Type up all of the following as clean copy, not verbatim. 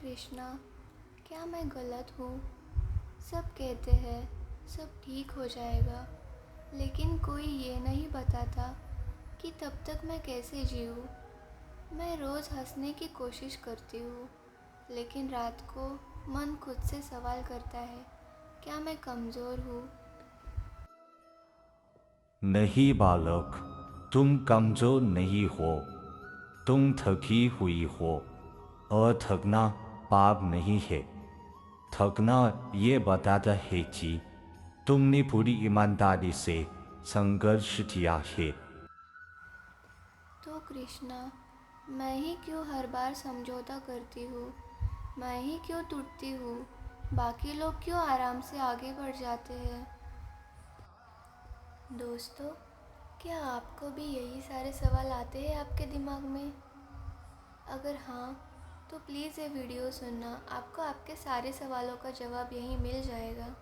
कृष्णा, क्या मैं गलत हूँ? सब कहते हैं सब ठीक हो जाएगा, लेकिन कोई ये नहीं बताता कि तब तक मैं कैसे जीऊँ। मैं रोज़ हंसने की कोशिश करती हूँ, लेकिन रात को मन खुद से सवाल करता है, क्या मैं कमज़ोर हूँ? नहीं बालक, तुम कमजोर नहीं हो। तुम थकी हुई हो। और थकना पाप नहीं है। थकना ये बताता है कि तुमने पूरी ईमानदारी से संघर्ष किया है। तो कृष्णा, मैं ही क्यों हर बार समझौता करती हूँ? मैं ही क्यों टूटती हूँ? बाकी लोग क्यों आराम से आगे बढ़ जाते हैं? दोस्तों, क्या आपको भी यही सारे सवाल आते हैं आपके दिमाग में? अगर हाँ, तो प्लीज़ ये वीडियो सुनना, आपको आपके सारे सवालों का जवाब यहीं मिल जाएगा।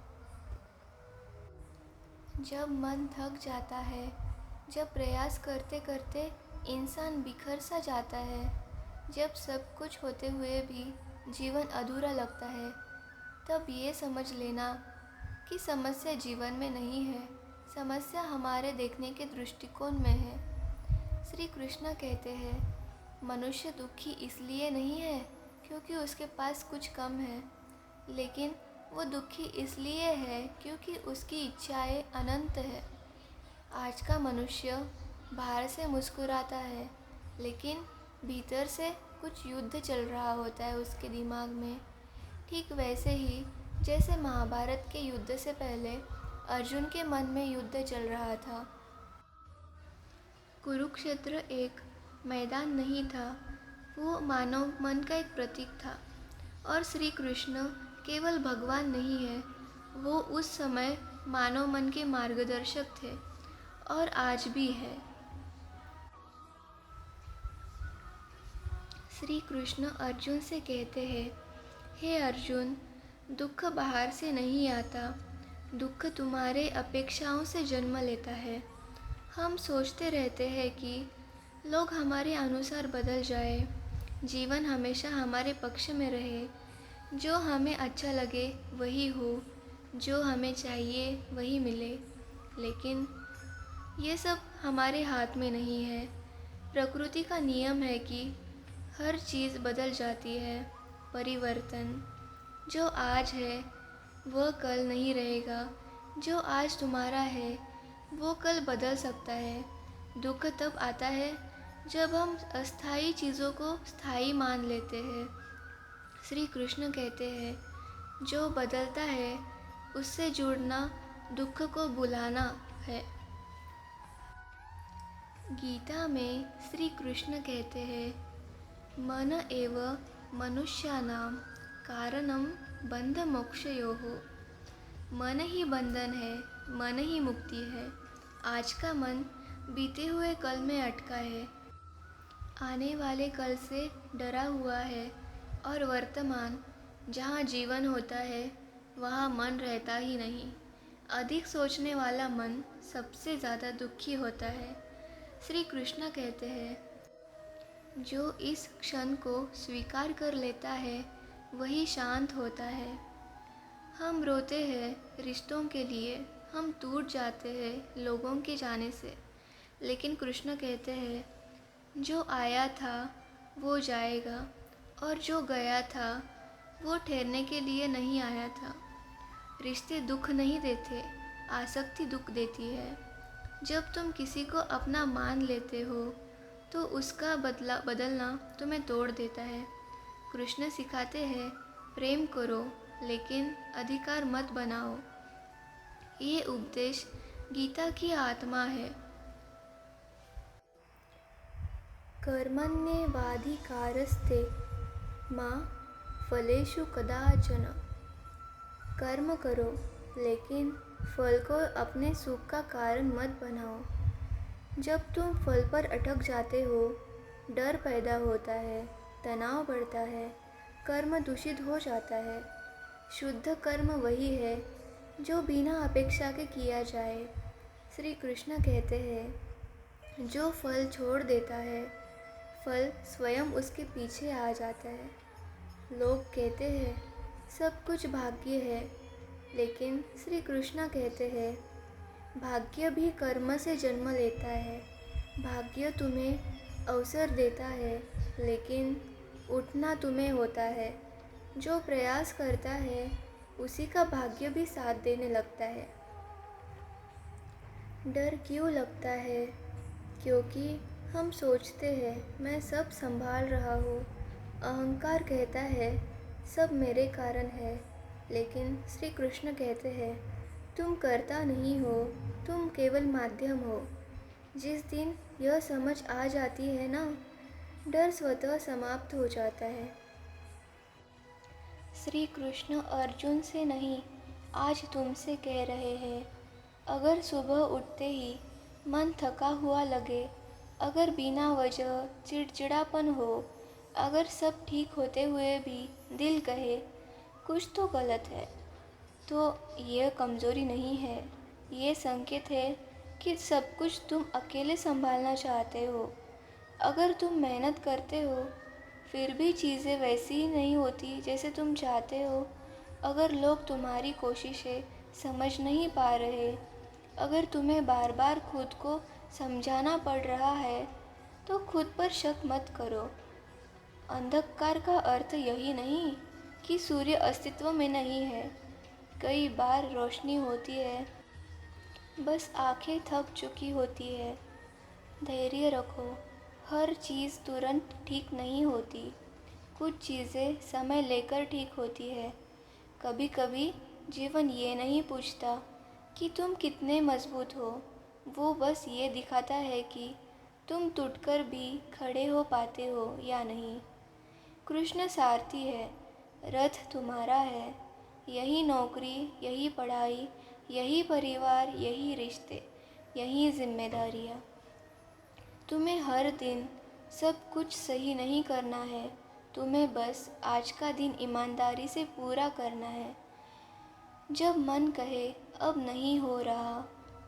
जब मन थक जाता है, जब प्रयास करते करते इंसान बिखर सा जाता है, जब सब कुछ होते हुए भी जीवन अधूरा लगता है, तब ये समझ लेना कि समस्या जीवन में नहीं है, समस्या हमारे देखने के दृष्टिकोण में है। श्री कृष्ण कहते हैं, मनुष्य दुखी इसलिए नहीं है क्योंकि उसके पास कुछ कम है, लेकिन वो दुखी इसलिए है क्योंकि उसकी इच्छाएं अनंत है। आज का मनुष्य बाहर से मुस्कुराता है, लेकिन भीतर से कुछ युद्ध चल रहा होता है उसके दिमाग में। ठीक वैसे ही जैसे महाभारत के युद्ध से पहले अर्जुन के मन में युद्ध चल रहा था। कुरुक्षेत्र एक मैदान नहीं था, वो मानव मन का एक प्रतीक था। और श्री कृष्ण केवल भगवान नहीं है, वो उस समय मानव मन के मार्गदर्शक थे और आज भी है। श्री कृष्ण अर्जुन से कहते हैं, हे अर्जुन, दुख बाहर से नहीं आता, दुख तुम्हारे अपेक्षाओं से जन्म लेता है। हम सोचते रहते हैं कि लोग हमारे अनुसार बदल जाए, जीवन हमेशा हमारे पक्ष में रहे, जो हमें अच्छा लगे वही हो, जो हमें चाहिए वही मिले। लेकिन ये सब हमारे हाथ में नहीं है। प्रकृति का नियम है कि हर चीज़ बदल जाती है। परिवर्तन, जो आज है वह कल नहीं रहेगा, जो आज तुम्हारा है वो कल बदल सकता है। दुख तब आता है जब हम अस्थायी चीज़ों को स्थायी मान लेते हैं। श्री कृष्ण कहते हैं, जो बदलता है उससे जुड़ना दुख को बुलाना है। गीता में श्री कृष्ण कहते हैं, मन एव मनुष्याणां कारणं बंध मोक्षयोः। मन ही बंधन है, मन ही मुक्ति है। आज का मन बीते हुए कल में अटका है, आने वाले कल से डरा हुआ है, और वर्तमान जहाँ जीवन होता है वहाँ मन रहता ही नहीं। अधिक सोचने वाला मन सबसे ज़्यादा दुखी होता है। श्री कृष्ण कहते हैं, जो इस क्षण को स्वीकार कर लेता है वही शांत होता है। हम रोते हैं रिश्तों के लिए, हम टूट जाते हैं लोगों के जाने से, लेकिन कृष्ण कहते हैं, जो आया था वो जाएगा, और जो गया था वो ठहरने के लिए नहीं आया था। रिश्ते दुख नहीं देते, आसक्ति दुख देती है। जब तुम किसी को अपना मान लेते हो तो उसका बदलना तुम्हें तोड़ देता है। कृष्ण सिखाते हैं, प्रेम करो लेकिन अधिकार मत बनाओ। ये उपदेश गीता की आत्मा है। कर्मण्येवाधिकारस्ते माँ फलेषु कदाचन। कर्म करो लेकिन फल को अपने सुख का कारण मत बनाओ। जब तुम फल पर अटक जाते हो, डर पैदा होता है, तनाव बढ़ता है, कर्म दूषित हो जाता है। शुद्ध कर्म वही है जो बिना अपेक्षा के किया जाए। श्री कृष्ण कहते हैं, जो फल छोड़ देता है, फल स्वयं उसके पीछे आ जाता है। लोग कहते हैं सब कुछ भाग्य है, लेकिन श्री कृष्ण कहते हैं भाग्य भी कर्म से जन्म लेता है। भाग्य तुम्हें अवसर देता है, लेकिन उठना तुम्हें होता है। जो प्रयास करता है उसी का भाग्य भी साथ देने लगता है। डर क्यों लगता है? क्योंकि हम सोचते हैं मैं सब संभाल रहा हूँ। अहंकार कहता है सब मेरे कारण है, लेकिन श्री कृष्ण कहते हैं तुम करता नहीं हो, तुम केवल माध्यम हो। जिस दिन यह समझ आ जाती है ना, डर स्वतः समाप्त हो जाता है। श्री कृष्ण अर्जुन से नहीं, आज तुमसे कह रहे हैं। अगर सुबह उठते ही मन थका हुआ लगे, अगर बिना वजह चिड़चिड़ापन हो, अगर सब ठीक होते हुए भी दिल कहे कुछ तो गलत है, तो यह कमज़ोरी नहीं है। ये संकेत है कि सब कुछ तुम अकेले संभालना चाहते हो। अगर तुम मेहनत करते हो फिर भी चीज़ें वैसी ही नहीं होती जैसे तुम चाहते हो, अगर लोग तुम्हारी कोशिशें समझ नहीं पा रहे, अगर तुम्हें बार बार खुद को समझाना पड़ रहा है, तो खुद पर शक मत करो। अंधकार का अर्थ यही नहीं कि सूर्य अस्तित्व में नहीं है। कई बार रोशनी होती है, बस आंखें थक चुकी होती है। धैर्य रखो, हर चीज़ तुरंत ठीक नहीं होती। कुछ चीज़ें समय लेकर ठीक होती है। कभी कभी जीवन ये नहीं पूछता कि तुम कितने मजबूत हो, वो बस ये दिखाता है कि तुम टूटकर भी खड़े हो पाते हो या नहीं। कृष्ण सारथी है, रथ तुम्हारा है। यही नौकरी, यही पढ़ाई, यही परिवार, यही रिश्ते, यही जिम्मेदारियाँ। तुम्हें हर दिन सब कुछ सही नहीं करना है, तुम्हें बस आज का दिन ईमानदारी से पूरा करना है। जब मन कहे अब नहीं हो रहा,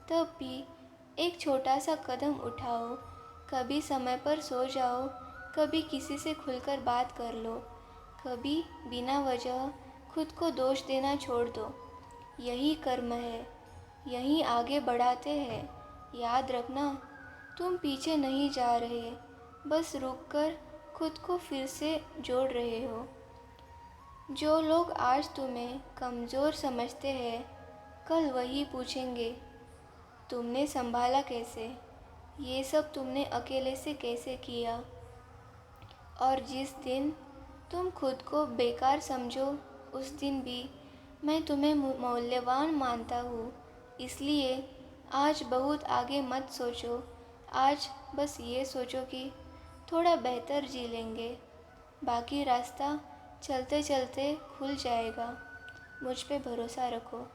तब भी एक छोटा सा कदम उठाओ। कभी समय पर सो जाओ, कभी किसी से खुलकर बात कर लो, कभी बिना वजह खुद को दोष देना छोड़ दो। यही कर्म है, यही आगे बढ़ाते हैं। याद रखना, तुम पीछे नहीं जा रहे, बस रुककर खुद को फिर से जोड़ रहे हो। जो लोग आज तुम्हें कमज़ोर समझते हैं, कल वही पूछेंगे तुमने संभाला कैसे, ये सब तुमने अकेले से कैसे किया। और जिस दिन तुम खुद को बेकार समझो, उस दिन भी मैं तुम्हें मूल्यवान मानता हूँ। इसलिए आज बहुत आगे मत सोचो, आज बस ये सोचो कि थोड़ा बेहतर जी लेंगे। बाकी रास्ता चलते चलते खुल जाएगा। मुझ पे भरोसा रखो।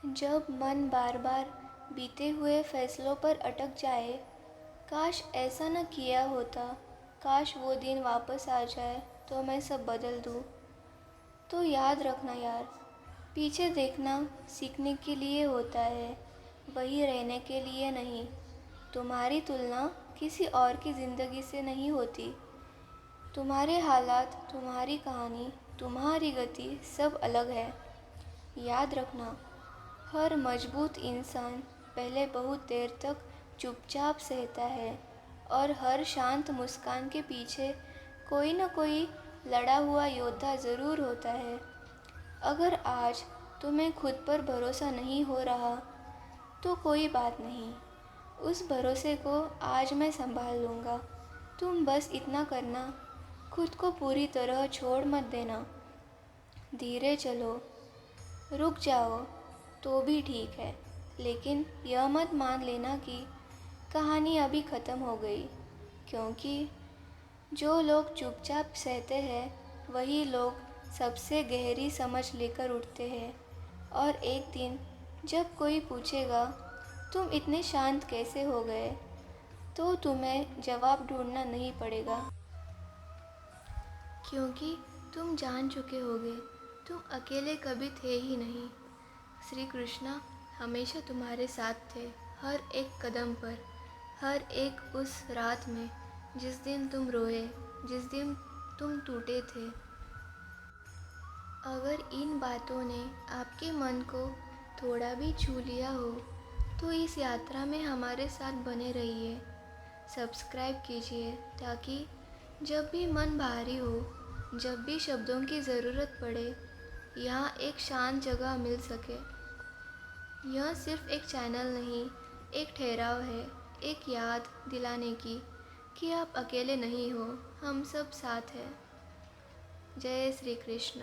जब मन बार बार बीते हुए फैसलों पर अटक जाए, काश ऐसा न किया होता, काश वो दिन वापस आ जाए तो मैं सब बदल दूँ। तो याद रखना यार, पीछे देखना सीखने के लिए होता है, वही रहने के लिए नहीं। तुम्हारी तुलना किसी और की ज़िंदगी से नहीं होती। तुम्हारे हालात, तुम्हारी कहानी, तुम्हारी गति सब अलग है। याद रखना, हर मजबूत इंसान पहले बहुत देर तक चुपचाप सहता है, और हर शांत मुस्कान के पीछे कोई न कोई लड़ा हुआ योद्धा ज़रूर होता है। अगर आज तुम्हें खुद पर भरोसा नहीं हो रहा, तो कोई बात नहीं, उस भरोसे को आज मैं संभाल लूँगा। तुम बस इतना करना, खुद को पूरी तरह छोड़ मत देना। धीरे चलो, रुक जाओ तो भी ठीक है, लेकिन यह मत मान लेना कि कहानी अभी ख़त्म हो गई, क्योंकि जो लोग चुपचाप सहते हैं वही लोग सबसे गहरी समझ लेकर उठते हैं। और एक दिन जब कोई पूछेगा तुम इतने शांत कैसे हो गए, तो तुम्हें जवाब ढूंढना नहीं पड़ेगा, क्योंकि तुम जान चुके होगे तुम अकेले कभी थे ही नहीं। श्री कृष्णा हमेशा तुम्हारे साथ थे, हर एक कदम पर, हर एक उस रात में जिस दिन तुम रोए, जिस दिन तुम टूटे थे। अगर इन बातों ने आपके मन को थोड़ा भी छू लिया हो तो इस यात्रा में हमारे साथ बने रहिए। सब्सक्राइब कीजिए ताकि जब भी मन भारी हो, जब भी शब्दों की ज़रूरत पड़े, यहाँ एक शांत जगह मिल सके। यह सिर्फ एक चैनल नहीं, एक ठहराव है, एक याद दिलाने की कि आप अकेले नहीं हो, हम सब साथ हैं। जय श्री कृष्ण।